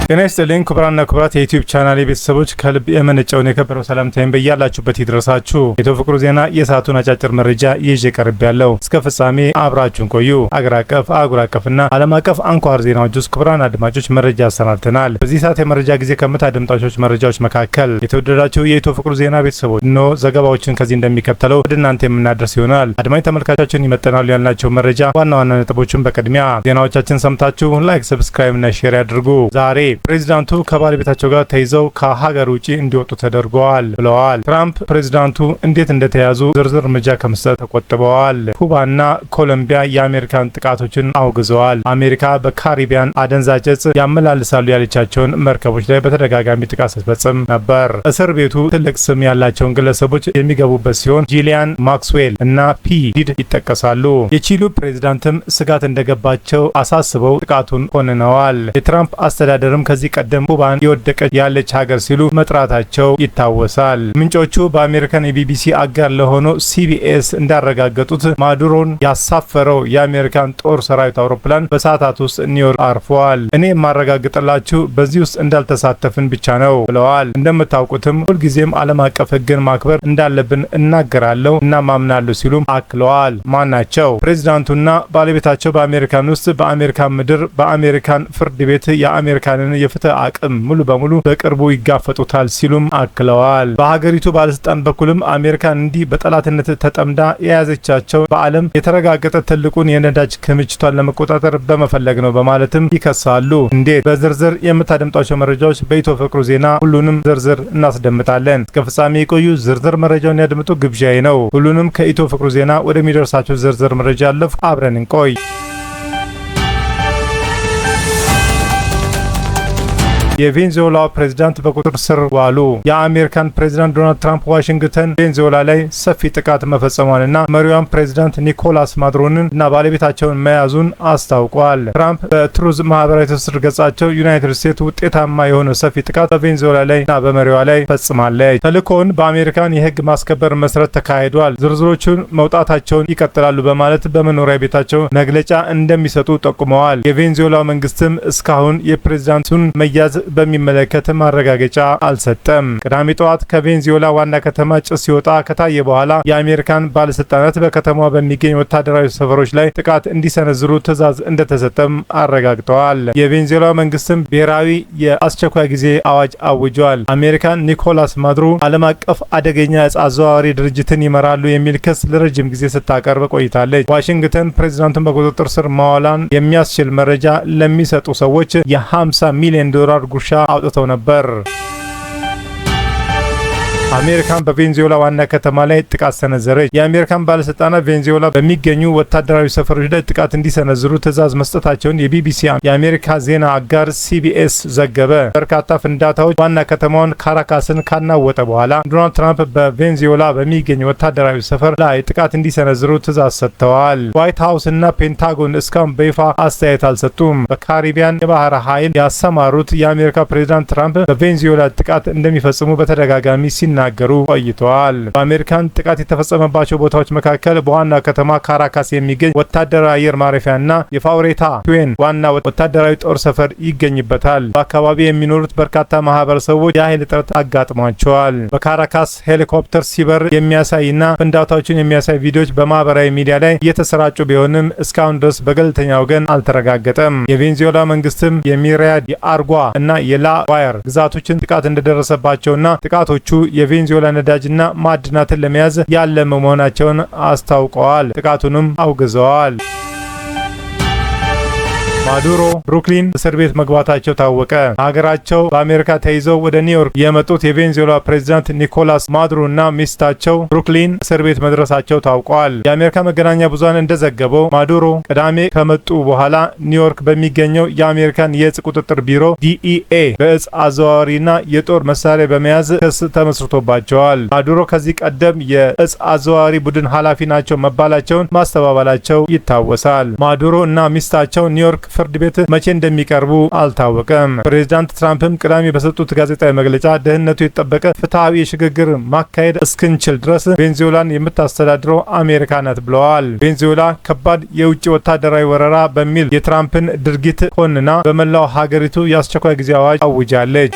ጤና ይስጥልኝ ክቡራንና ክቡራት የዩቲዩብ ቻናል ቤተሰቦች ከልብ የመነጨውን የከበረው ሰላምታዬን በያላችሁበት ይድረሳችሁ። ኢትዮ ፍቅሩ ዜና የሰዓቱን አጫጭር መረጃ ይዤ ቀርቤያለሁ። እስከ ፍጻሜ አብራችሁን ቆዩ። አገር አቀፍ፣ አህጉር አቀፍና ዓለም አቀፍ አንኳር ዜናዎች ውስጥ ክቡራን አድማጮች መረጃ አሰናድተናል። በዚህ ሰዓት የመረጃ ጊዜ ከምታደምጧቸው መረጃዎች መካከል የተወደዳችሁ የኢትዮ ፍቅሩ ዜና ቤተሰቦች እነሆ ዘገባዎችን ከዚህ እንደሚከተለው ወደ እናንተ የምናደርስ ይሆናል። አድማጭ ተመልካቾችን ይመጠናሉ ያልናቸው መረጃ ዋና ዋና ነጥቦችን በቅድሚያ ዜናዎቻችን ሰምታችሁ ላይክ፣ ሰብስክራይብ እና ሼር ያድርጉ። ዛሬ ፕሬዚዳንቱ ከባለቤታቸው ጋር ተይዘው ከሀገር ውጪ እንዲወጡ ተደርገዋል ብለዋል። ትራምፕ ፕሬዚዳንቱ እንዴት እንደተያዙ ዝርዝር እርምጃ ከመስጠት ተቆጥበዋል። ኩባና ኮሎምቢያ የአሜሪካን ጥቃቶችን አውግዘዋል። አሜሪካ በካሪቢያን አደንዛዥ እጽ ያመላልሳሉ ያለቻቸውን መርከቦች ላይ በተደጋጋሚ ጥቃት ስትፈጽም ነበር። እስር ቤቱ ትልቅ ስም ያላቸውን ግለሰቦች የሚገቡበት ሲሆን ጂሊያን ማክስዌል እና ፒ ዲድ ይጠቀሳሉ። የቺሉ ፕሬዚዳንትም ስጋት እንደገባቸው አሳስበው ጥቃቱን ኮንነዋል። የትራምፕ አስተዳደርም ከዚህ ቀደም ኩባን የወደቀች ያለች ሀገር ሲሉ መጥራታቸው ይታወሳል። ምንጮቹ በአሜሪካን የቢቢሲ አጋር ለሆነው ሲቢኤስ እንዳረጋገጡት ማዱሮን ያሳፈረው የአሜሪካን ጦር ሰራዊት አውሮፕላን በሰዓታት ውስጥ ኒውዮርክ አርፈዋል። እኔ የማረጋግጥላችሁ በዚህ ውስጥ እንዳልተሳተፍን ብቻ ነው ብለዋል። እንደምታውቁትም ሁልጊዜም ዓለም አቀፍ ሕግን ማክበር እንዳለብን እናገራለሁ እና ማምናለሁ ሲሉም አክለዋል። ማናቸው ፕሬዚዳንቱና ባለቤታቸው በአሜሪካን ውስጥ በአሜሪካን ምድር በአሜሪካን ፍርድ ቤት የአሜሪካንን የፍትህ አቅም ሙሉ በሙሉ በቅርቡ ይጋፈጡታል ሲሉም አክለዋል። በሀገሪቱ ባለስልጣን በኩልም አሜሪካን እንዲህ በጠላትነት ተጠምዳ የያዘቻቸው በዓለም የተረጋገጠ ትልቁን የነዳጅ ክምችቷን ለመቆጣጠር በመፈለግ ነው በማለትም ይከሳሉ። እንዴት? በዝርዝር የምታደምጧቸው መረጃዎች በኢትዮ ፍቅሩ ዜና ሁሉንም ዝርዝር እናስደምጣለን። እስከ ፍጻሜ የቆዩ ዝርዝር መረጃውን ያድምጡ ግብዣዬ ነው። ሁሉንም ከኢትዮ ፍቅሩ ዜና ወደሚደርሳቸው ዝርዝር መረጃ አለፍ። አብረን እንቆይ። የቬንዙዌላ ፕሬዝዳንት በቁጥጥር ስር ዋሉ። የአሜሪካን ፕሬዝዳንት ዶናልድ ትራምፕ ዋሽንግተን ቬንዙዌላ ላይ ሰፊ ጥቃት መፈጸሟንና መሪዋን ፕሬዝዳንት ኒኮላስ ማዱሮንን እና ባለቤታቸውን መያዙን አስታውቋል። ትራምፕ በትሩዝ ማህበራዊ ትስስር ገጻቸው ዩናይትድ ስቴትስ ውጤታማ የሆነ ሰፊ ጥቃት በቬንዙዌላ ላይ እና በመሪዋ ላይ ፈጽማለች። ተልእኮውን በአሜሪካን የህግ ማስከበር መሰረት ተካሂዷል። ዝርዝሮቹን መውጣታቸውን ይቀጥላሉ በማለት በመኖሪያ ቤታቸው መግለጫ እንደሚሰጡ ጠቁመዋል። የቬንዙዌላ መንግስትም እስካሁን የፕሬዝዳንቱን መያዝ በሚመለከት ማረጋገጫ አልሰጠም። ቅዳሜ ጠዋት ከቬንዙዌላ ዋና ከተማ ጭስ ሲወጣ ከታየ በኋላ የአሜሪካን ባለስልጣናት በከተማዋ በሚገኝ ወታደራዊ ሰፈሮች ላይ ጥቃት እንዲሰነዝሩ ትዕዛዝ እንደተሰጠም አረጋግጠዋል። የቬንዙዌላ መንግስትም ብሔራዊ የአስቸኳይ ጊዜ አዋጅ አውጇል። አሜሪካን ኒኮላስ ማዱሮ ዓለም አቀፍ አደገኛ እጽ አዘዋዋሪ ድርጅትን ይመራሉ የሚል ክስ ለረጅም ጊዜ ስታቀርብ ቆይታለች። ዋሽንግተን ፕሬዚዳንቱን በቁጥጥር ስር ማዋላን የሚያስችል መረጃ ለሚሰጡ ሰዎች የ50 ሚሊዮን ዶላር ጉርሻ አውጥተው ነበር። አሜሪካን በቬንዙዌላ ዋና ከተማ ላይ ጥቃት ሰነዘረች። የአሜሪካን ባለስልጣናት ቬንዙዌላ በሚገኙ ወታደራዊ ሰፈሮች ላይ ጥቃት እንዲሰነዝሩ ትዕዛዝ መስጠታቸውን የቢቢሲ የአሜሪካ ዜና አጋር ሲቢኤስ ዘገበ። በርካታ ፍንዳታዎች ዋና ከተማውን ካራካስን ካናወጠ በኋላ ዶናልድ ትራምፕ በቬንዙዌላ በሚገኝ ወታደራዊ ሰፈር ላይ ጥቃት እንዲሰነዝሩ ትዕዛዝ ሰጥተዋል። ዋይት ሀውስ እና ፔንታጎን እስካሁን በይፋ አስተያየት አልሰጡም። በካሪቢያን የባህር ኃይል ያሰማሩት የአሜሪካ ፕሬዚዳንት ትራምፕ በቬንዙዌላ ጥቃት እንደሚፈጽሙ በተደጋጋሚ ሲናገሩ ቆይተዋል። በአሜሪካን ጥቃት የተፈጸመባቸው ቦታዎች መካከል በዋና ከተማ ካራካስ የሚገኝ ወታደራዊ አየር ማረፊያና የፋውሬታ ትዌን ዋና ወታደራዊ ጦር ሰፈር ይገኝበታል። በአካባቢ የሚኖሩት በርካታ ማህበረሰቦች የኃይል እጥረት አጋጥሟቸዋል። በካራካስ ሄሊኮፕተር ሲበር የሚያሳይና ፍንዳታዎችን የሚያሳይ ቪዲዮዎች በማህበራዊ ሚዲያ ላይ እየተሰራጩ ቢሆንም እስካሁን ድረስ በገለልተኛ ወገን አልተረጋገጠም። የቬንዙዌላ መንግስትም የሚራድ የአርጓ እና የላ ዋየር ግዛቶችን ጥቃት እንደደረሰባቸውና ጥቃቶቹ የቬንዙዌላ ነዳጅና ማዕድናትን ለመያዝ ያለመ መሆናቸውን አስታውቀዋል። ጥቃቱንም አውግዘዋል። ማዱሮ ብሩክሊን እስር ቤት መግባታቸው ታወቀ። ሀገራቸው በአሜሪካ ተይዘው ወደ ኒውዮርክ የመጡት የቬንዙዌላ ፕሬዝዳንት ኒኮላስ ማዱሮ እና ሚስታቸው ብሩክሊን እስር ቤት መድረሳቸው ታውቋል። የአሜሪካ መገናኛ ብዙሃን እንደዘገበው ማዱሮ ቅዳሜ ከመጡ በኋላ ኒውዮርክ በሚገኘው የአሜሪካን የእጽ ቁጥጥር ቢሮ ዲኢኤ በእጽ አዘዋዋሪና የጦር መሳሪያ በመያዝ ክስ ተመስርቶባቸዋል። ማዱሮ ከዚህ ቀደም የእጽ አዘዋዋሪ ቡድን ኃላፊ ናቸው መባላቸውን ማስተባበላቸው ይታወሳል። ማዱሮ እና ሚስታቸው ኒውዮርክ ፍርድ ቤት መቼ እንደሚቀርቡ አልታወቀም። ፕሬዚዳንት ትራምፕም ቅዳሜ በሰጡት ጋዜጣዊ መግለጫ ደህንነቱ የተጠበቀ ፍትሐዊ የሽግግር ማካሄድ እስክንችል ድረስ ቬንዙዌላን የምታስተዳድረው አሜሪካ ናት ብለዋል። ቬንዙዌላ ከባድ የውጭ ወታደራዊ ወረራ በሚል የትራምፕን ድርጊት ኮንና በመላው ሀገሪቱ የአስቸኳይ ጊዜ አዋጅ አውጃለች።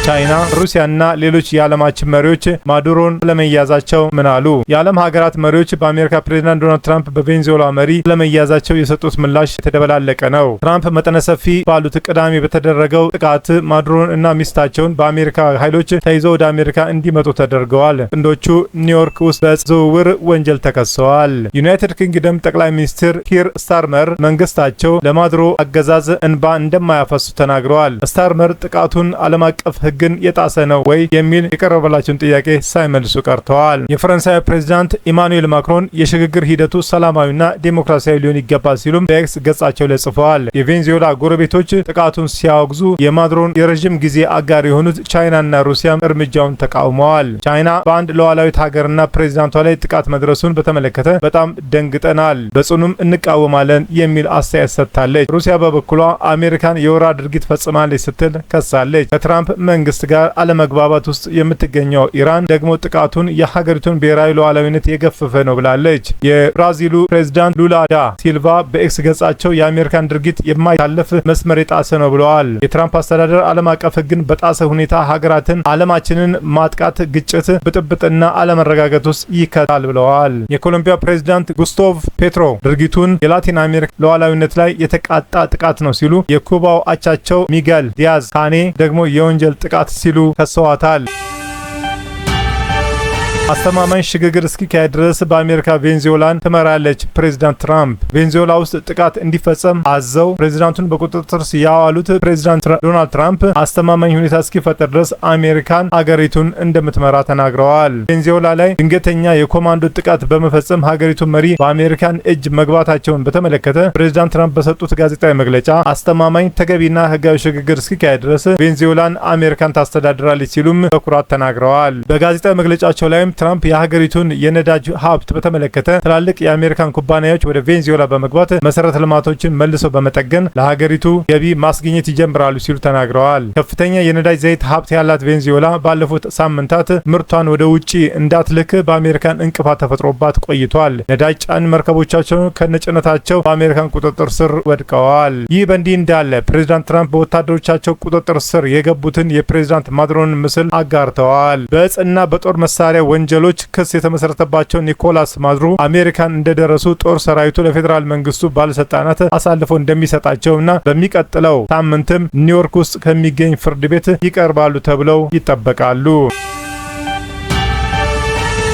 ቻይና፣ ሩሲያና ሌሎች የዓለማችን መሪዎች ማዱሮን ስለመያዛቸው ምን አሉ? የዓለም ሀገራት መሪዎች በአሜሪካ ፕሬዝዳንት ዶናልድ ትራምፕ በቬንዙዌላ መሪ ስለመያዛቸው የሰጡት ምላሽ የተደበላለቀ ነው። ትራምፕ መጠነ ሰፊ ባሉት ቅዳሜ በተደረገው ጥቃት ማዱሮን እና ሚስታቸውን በአሜሪካ ኃይሎች ተይዘው ወደ አሜሪካ እንዲመጡ ተደርገዋል። ጥንዶቹ ኒውዮርክ ውስጥ በዝውውር ወንጀል ተከሰዋል። ዩናይትድ ኪንግደም ጠቅላይ ሚኒስትር ኪር ስታርመር መንግስታቸው ለማዱሮ አገዛዝ እንባ እንደማያፈሱ ተናግረዋል። ስታርመር ጥቃቱን ዓለም አቀፍ ሕግን የጣሰ ነው ወይ የሚል የቀረበላቸውን ጥያቄ ሳይመልሱ ቀርተዋል። የፈረንሳይ ፕሬዝዳንት ኢማኑኤል ማክሮን የሽግግር ሂደቱ ሰላማዊና ዴሞክራሲያዊ ሊሆን ይገባል ሲሉም በኤክስ ገጻቸው ላይ ጽፈዋል። የቬንዙዌላ ጎረቤቶች ጥቃቱን ሲያወግዙ የማዱሮን የረዥም ጊዜ አጋር የሆኑት ቻይናና ሩሲያም እርምጃውን ተቃውመዋል። ቻይና በአንድ ሉዓላዊት ሀገርና ፕሬዝዳንቷ ላይ ጥቃት መድረሱን በተመለከተ በጣም ደንግጠናል፣ በጽኑም እንቃወማለን የሚል አስተያየት ሰጥታለች። ሩሲያ በበኩሏ አሜሪካን የወረራ ድርጊት ፈጽማለች ስትል ከሳለች። ከትራምፕ መንግስት ጋር አለመግባባት ውስጥ የምትገኘው ኢራን ደግሞ ጥቃቱን የሀገሪቱን ብሔራዊ ሉዓላዊነት የገፈፈ ነው ብላለች። የብራዚሉ ፕሬዝዳንት ሉላ ዳ ሲልቫ በኤክስ ገጻቸው የአሜሪካን ድርጊት የማይታለፍ መስመር የጣሰ ነው ብለዋል። የትራምፕ አስተዳደር ዓለም አቀፍ ሕግን በጣሰ ሁኔታ ሀገራትን፣ ዓለማችንን ማጥቃት፣ ግጭት፣ ብጥብጥና አለመረጋጋት ውስጥ ይከታል ብለዋል። የኮሎምቢያ ፕሬዝዳንት ጉስታቮ ፔትሮ ድርጊቱን የላቲን አሜሪካ ሉዓላዊነት ላይ የተቃጣ ጥቃት ነው ሲሉ፣ የኩባው አቻቸው ሚጌል ዲያዝ ካኔ ደግሞ የወንጀል ጥቃት ሲሉ ከሰዋታል። አስተማማኝ ሽግግር እስኪካሄድ ድረስ በአሜሪካ ቬንዙዌላን ትመራለች። ፕሬዚዳንት ትራምፕ ቬንዙዌላ ውስጥ ጥቃት እንዲፈጸም አዘው ፕሬዚዳንቱን በቁጥጥር ስር ያዋሉት ፕሬዚዳንት ዶናልድ ትራምፕ አስተማማኝ ሁኔታ እስኪፈጠር ድረስ አሜሪካን አገሪቱን እንደምትመራ ተናግረዋል። ቬንዙዌላ ላይ ድንገተኛ የኮማንዶ ጥቃት በመፈጸም ሀገሪቱ መሪ በአሜሪካን እጅ መግባታቸውን በተመለከተ ፕሬዚዳንት ትራምፕ በሰጡት ጋዜጣዊ መግለጫ አስተማማኝ ተገቢና ህጋዊ ሽግግር እስኪካሄድ ድረስ ቬንዙዌላን አሜሪካን ታስተዳድራለች ሲሉም በኩራት ተናግረዋል። በጋዜጣዊ መግለጫቸው ላይም ትራምፕ የሀገሪቱን የነዳጅ ሀብት በተመለከተ ትላልቅ የአሜሪካን ኩባንያዎች ወደ ቬንዙዌላ በመግባት መሰረተ ልማቶችን መልሰው በመጠገን ለሀገሪቱ ገቢ ማስገኘት ይጀምራሉ ሲሉ ተናግረዋል። ከፍተኛ የነዳጅ ዘይት ሀብት ያላት ቬንዙዌላ ባለፉት ሳምንታት ምርቷን ወደ ውጪ እንዳትልክ በአሜሪካን እንቅፋት ተፈጥሮባት ቆይቷል። ነዳጅ ጫን መርከቦቻቸው ከነጭነታቸው በአሜሪካን ቁጥጥር ስር ወድቀዋል። ይህ በእንዲህ እንዳለ ፕሬዚዳንት ትራምፕ በወታደሮቻቸው ቁጥጥር ስር የገቡትን የፕሬዚዳንት ማዱሮን ምስል አጋርተዋል። በእጽና በጦር መሳሪያ ወንጀሎች ክስ የተመሰረተባቸው ኒኮላስ ማዱሮ አሜሪካን እንደደረሱ ጦር ሰራዊቱ ለፌዴራል መንግስቱ ባለስልጣናት አሳልፎ እንደሚሰጣቸውና በሚቀጥለው ሳምንትም ኒውዮርክ ውስጥ ከሚገኝ ፍርድ ቤት ይቀርባሉ ተብለው ይጠበቃሉ።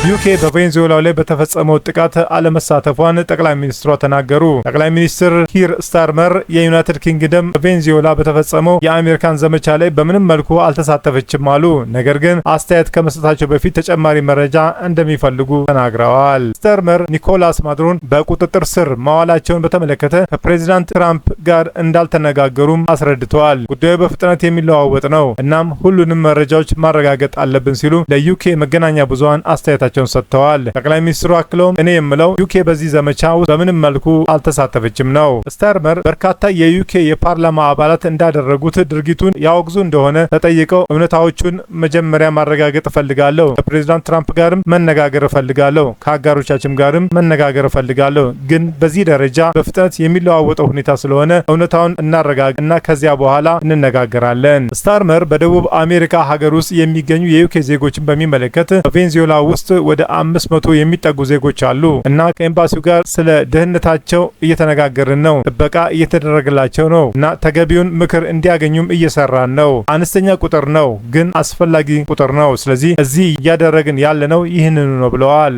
ዩኬ በቬንዙዌላ ላይ በተፈጸመው ጥቃት አለመሳተፏን ጠቅላይ ሚኒስትሯ ተናገሩ። ጠቅላይ ሚኒስትር ኪር ስታርመር የዩናይትድ ኪንግደም በቬንዙዌላ በተፈጸመው የአሜሪካን ዘመቻ ላይ በምንም መልኩ አልተሳተፈችም አሉ። ነገር ግን አስተያየት ከመስጠታቸው በፊት ተጨማሪ መረጃ እንደሚፈልጉ ተናግረዋል። ስታርመር ኒኮላስ ማዱሮን በቁጥጥር ስር ማዋላቸውን በተመለከተ ከፕሬዚዳንት ትራምፕ ጋር እንዳልተነጋገሩም አስረድተዋል። ጉዳዩ በፍጥነት የሚለዋወጥ ነው፣ እናም ሁሉንም መረጃዎች ማረጋገጥ አለብን ሲሉ ለዩኬ መገናኛ ብዙሃን አስተያየታቸው ሰጥተዋል። ጠቅላይ ሚኒስትሩ አክለውም እኔ የምለው ዩኬ በዚህ ዘመቻ ውስጥ በምንም መልኩ አልተሳተፈችም ነው። ስታርመር በርካታ የዩኬ የፓርላማ አባላት እንዳደረጉት ድርጊቱን ያወግዙ እንደሆነ ተጠይቀው እውነታዎቹን መጀመሪያ ማረጋገጥ እፈልጋለሁ፣ ከፕሬዚዳንት ትራምፕ ጋርም መነጋገር እፈልጋለሁ፣ ከአጋሮቻችን ጋርም መነጋገር እፈልጋለሁ፣ ግን በዚህ ደረጃ በፍጥነት የሚለዋወጠው ሁኔታ ስለሆነ እውነታውን እናረጋግጥ እና ከዚያ በኋላ እንነጋገራለን። ስታርመር በደቡብ አሜሪካ ሀገር ውስጥ የሚገኙ የዩኬ ዜጎችን በሚመለከት በቬንዙዌላ ውስጥ ወደ 500 የሚጠጉ ዜጎች አሉ እና ከኤምባሲው ጋር ስለ ደህንነታቸው እየተነጋገርን ነው። ጥበቃ እየተደረገላቸው ነው እና ተገቢውን ምክር እንዲያገኙም እየሰራን ነው። አነስተኛ ቁጥር ነው፣ ግን አስፈላጊ ቁጥር ነው። ስለዚህ እዚህ እያደረግን ያለነው ይህንኑ ነው ብለዋል።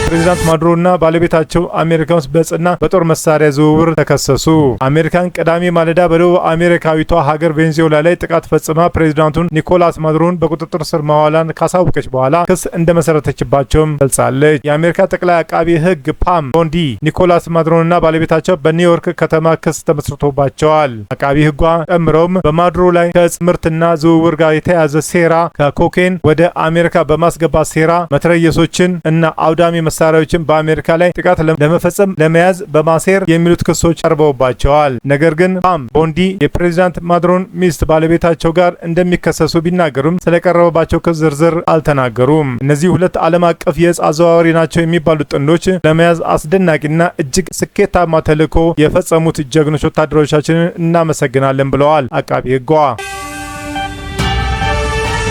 ፕሬዚዳንት ማዱሮና ባለቤታቸው አሜሪካ ውስጥ በእጽና በጦር መሳሪያ ዝውውር ተከሰሱ። አሜሪካን ቅዳሜ ማለዳ በደቡብ አሜሪካዊቷ ሀገር ቬንዙዌላ ላይ ጥቃት ፈጽማ ፕሬዚዳንቱን ኒኮላስ ማዱሮን በቁጥጥር ስር ማዋላን ካሳወቀች በኋላ ክስ እንደመሰረተችባቸውም ገልጻለች። የአሜሪካ ጠቅላይ አቃቢ ሕግ ፓም ቦንዲ ኒኮላስ ማዱሮንና ባለቤታቸው በኒውዮርክ ከተማ ክስ ተመስርቶባቸዋል። አቃቢ ሕጓ ጨምረውም በማዱሮ ላይ ከእጽ ምርትና ዝውውር ጋር የተያዘ ሴራ፣ ከኮኬን ወደ አሜሪካ በማስገባት ሴራ፣ መትረየሶችን እና አውዳሚ መሳሪያ መሳሪያዎችን በአሜሪካ ላይ ጥቃት ለመፈጸም ለመያዝ በማሴር የሚሉት ክሶች ቀርበውባቸዋል። ነገር ግን ፓም ቦንዲ የፕሬዚዳንት ማዱሮን ሚስት ባለቤታቸው ጋር እንደሚከሰሱ ቢናገሩም ስለቀረበባቸው ክስ ዝርዝር አልተናገሩም። እነዚህ ሁለት ዓለም አቀፍ የእጽ አዘዋዋሪ ናቸው የሚባሉት ጥንዶች ለመያዝ አስደናቂና እጅግ ስኬታማ ተልዕኮ የፈጸሙት ጀግኖች ወታደሮቻችንን እናመሰግናለን ብለዋል አቃቢ ሕጓ።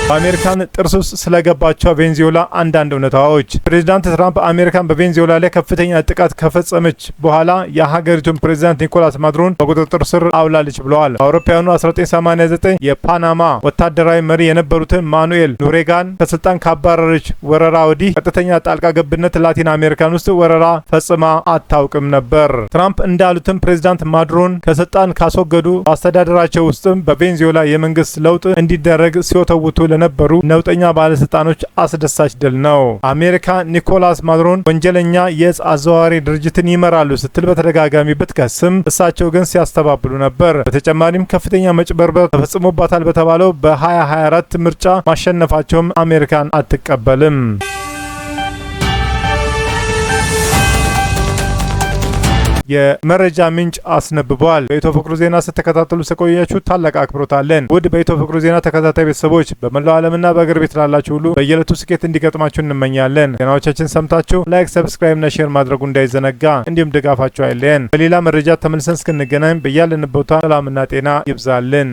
በአሜሪካን ጥርስ ውስጥ ስለገባቸው ቬንዙዌላ አንዳንድ እውነታዎች። ፕሬዚዳንት ትራምፕ አሜሪካን በቬንዙዌላ ላይ ከፍተኛ ጥቃት ከፈጸመች በኋላ የሀገሪቱን ፕሬዚዳንት ኒኮላስ ማዱሮን በቁጥጥር ስር አውላለች ብለዋል። በአውሮፓውያኑ 1989 የፓናማ ወታደራዊ መሪ የነበሩትን ማኑኤል ኖሬጋን ከስልጣን ካባረረች ወረራ ወዲህ ቀጥተኛ ጣልቃ ገብነት ላቲን አሜሪካን ውስጥ ወረራ ፈጽማ አታውቅም ነበር። ትራምፕ እንዳሉትም ፕሬዚዳንት ማዱሮን ከስልጣን ካስወገዱ በአስተዳደራቸው ውስጥም በቬንዙዌላ የመንግስት ለውጥ እንዲደረግ ሲወተውቱ ለነበሩ ነውጠኛ ባለስልጣኖች አስደሳች ድል ነው። አሜሪካ ኒኮላስ ማዱሮን ወንጀለኛ የእጽ አዘዋዋሪ ድርጅትን ይመራሉ ስትል በተደጋጋሚ ብትከስም እሳቸው ግን ሲያስተባብሉ ነበር። በተጨማሪም ከፍተኛ መጭበርበር ተፈጽሞባታል በተባለው በ2024 ምርጫ ማሸነፋቸውም አሜሪካን አትቀበልም። የመረጃ ምንጭ አስነብቧል። በኢትዮ ፍቅሩ ዜና ስትከታተሉ ስለቆያችሁ ታላቅ አክብሮት አለን። ውድ በኢትዮ ፍቅሩ ዜና ተከታታይ ቤተሰቦች በመላው ዓለምና በአገር ቤት ላላችሁ ሁሉ በየዕለቱ ስኬት እንዲገጥማችሁ እንመኛለን። ዜናዎቻችን ሰምታችሁ ላይክ፣ ሰብስክራይብ እና ሼር ማድረጉ እንዳይዘነጋ፣ እንዲሁም ድጋፋችሁ አይለየን። በሌላ መረጃ ተመልሰን እስክንገናኝ በያለንበት ቦታ ሰላምና ጤና ይብዛልን።